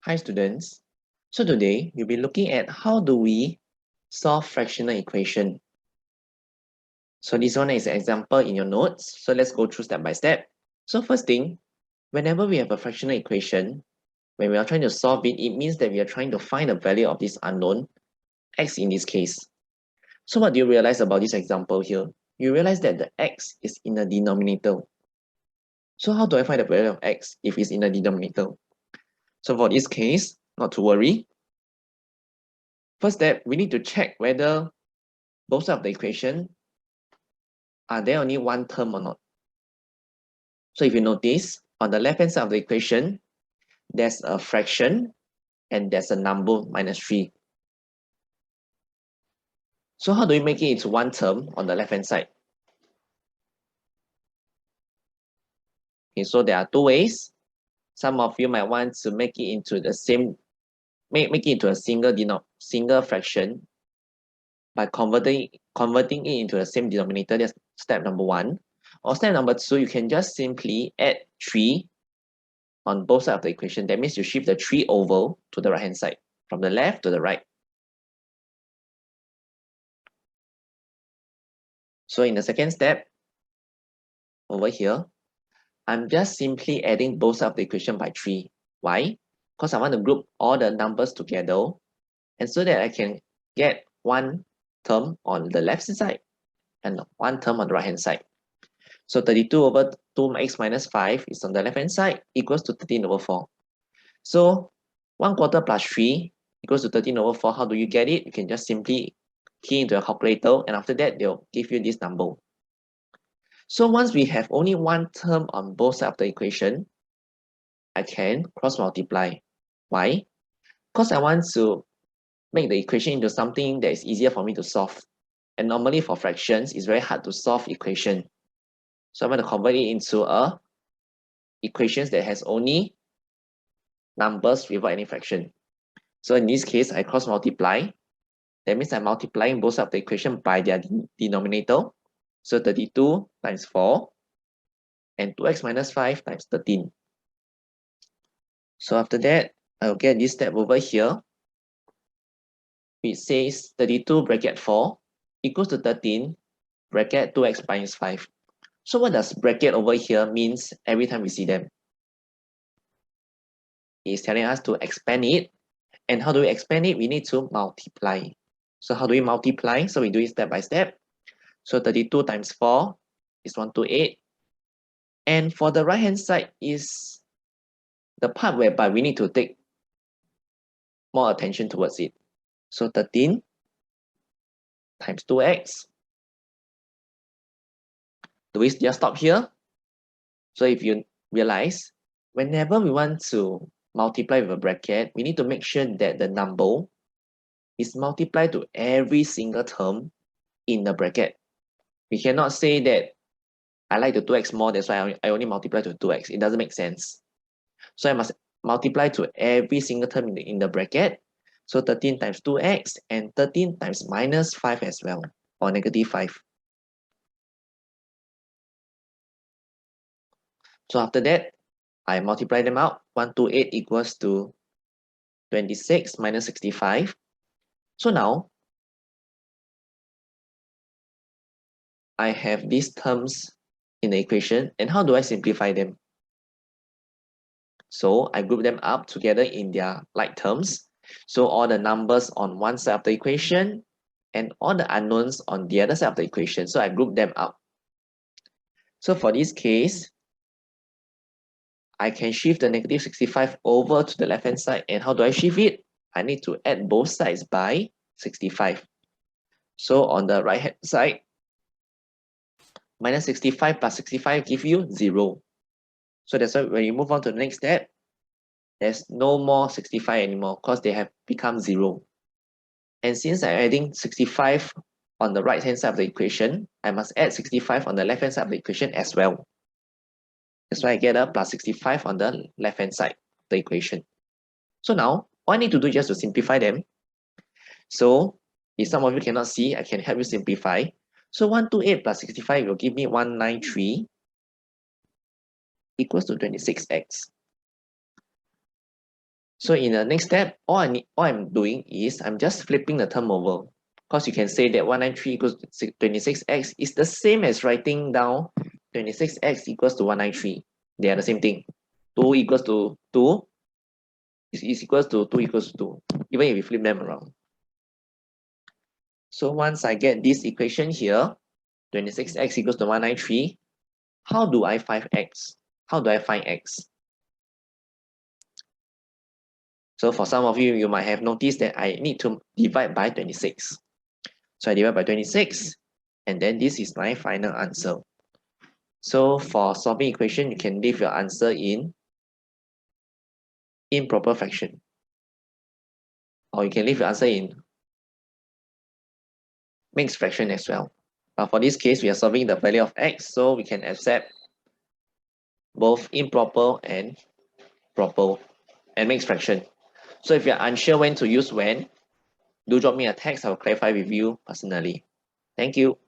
Hi students. So today we'll be looking at how do we solve fractional equation. So this one is an example in your notes. So let's go through step by step. So first thing, whenever we have a fractional equation, when we are trying to solve it, it means that we are trying to find the value of this unknown, x in this case. So what do you realize about this example here? You realize that the x is in the denominator. So how do I find the value of x if it's in the denominator? So for this case, not to worry. First step, we need to check whether both sides of the equation are there only one term or not. So if you notice, on the left hand side of the equation, there's a fraction and there's a number minus 3. So how do we make it into one term on the left hand side? Okay, so there are two ways. Some of you might want to make it into the same, make it into a single fraction by converting it into the same denominator. That's step number 1. Or step number 2, you can just simply add 3 on both sides of the equation. That means you shift the 3 over to the right hand side, from the left to the right. So in the second step, over here, I'm just simply adding both sides of the equation by 3. Why? Because I want to group all the numbers together, and so that I can get one term on the left side and one term on the right hand side. So 32 over 2x minus 5 is on the left hand side, equals to 13 over 4. So 1/4 plus 3 equals to 13 over 4. How do you get it? You can just simply key into a calculator, and after that, they'll give you this number. So once we have only one term on both sides of the equation, I can cross multiply. Why? Because I want to make the equation into something that is easier for me to solve. And normally for fractions, it's very hard to solve equation. So I'm going to convert it into a equations that has only numbers without any fraction. So in this case, I cross multiply. That means I'm multiplying both sides of the equation by their denominator. So 32 times 4 and 2x minus 5 times 13. So after that, I'll get this step over here. It says 32 bracket 4 equals to 13 bracket 2x minus 5. So what does bracket over here means every time we see them? It's telling us to expand it. And how do we expand it? We need to multiply. So how do we multiply? So we do it step by step. So 32 times 4 is 128. And for the right hand side is the part whereby we need to take more attention towards it. So 13 times 2x. Do we just stop here? So if you realize, whenever we want to multiply with a bracket, we need to make sure that the number is multiplied to every single term in the bracket. We cannot say that I like the 2x more, that's why I only multiply to 2x. It doesn't make sense. So I must multiply to every single term in the bracket. So 13 times 2x and 13 times minus 5 as well, or negative 5. So after that, I multiply them out. 128 equals to 26 minus 65. So now, I have these terms in the equation, and how do I simplify them? So I group them up together in their like terms. So all the numbers on one side of the equation and all the unknowns on the other side of the equation. So I group them up. So for this case, I can shift the negative 65 over to the left hand side. And how do I shift it? I need to add both sides by 65. So on the right hand side, minus 65 plus 65 give you 0. So that's why when you move on to the next step, there's no more 65 anymore because they have become 0. And since I'm adding 65 on the right hand side of the equation, I must add 65 on the left hand side of the equation as well. That's why I get a plus 65 on the left hand side of the equation. So now, all I need to do is just to simplify them. So if some of you cannot see, I can help you simplify. So 128 plus 65 will give me 193 equals to 26x. So in the next step, all I'm doing is I'm just flipping the term over. Because you can say that 193 equals to 26x is the same as writing down 26x equals to 193. They are the same thing. 2 equals to 2 is equals to 2 equals to 2, even if we flip them around. So once I get this equation here, 26x equals to 193, how do I find x? How do I find x? So for some of you, you might have noticed that I need to divide by 26. So I divide by 26, and then this is my final answer. So for solving equation, you can leave your answer in improper fraction. Or you can leave your answer in mixed fraction as well. But for this case, we are solving the value of x, so we can accept both improper and proper and mixed fraction. So if you're unsure when to use when, do drop me a text. I will clarify with you personally. Thank you.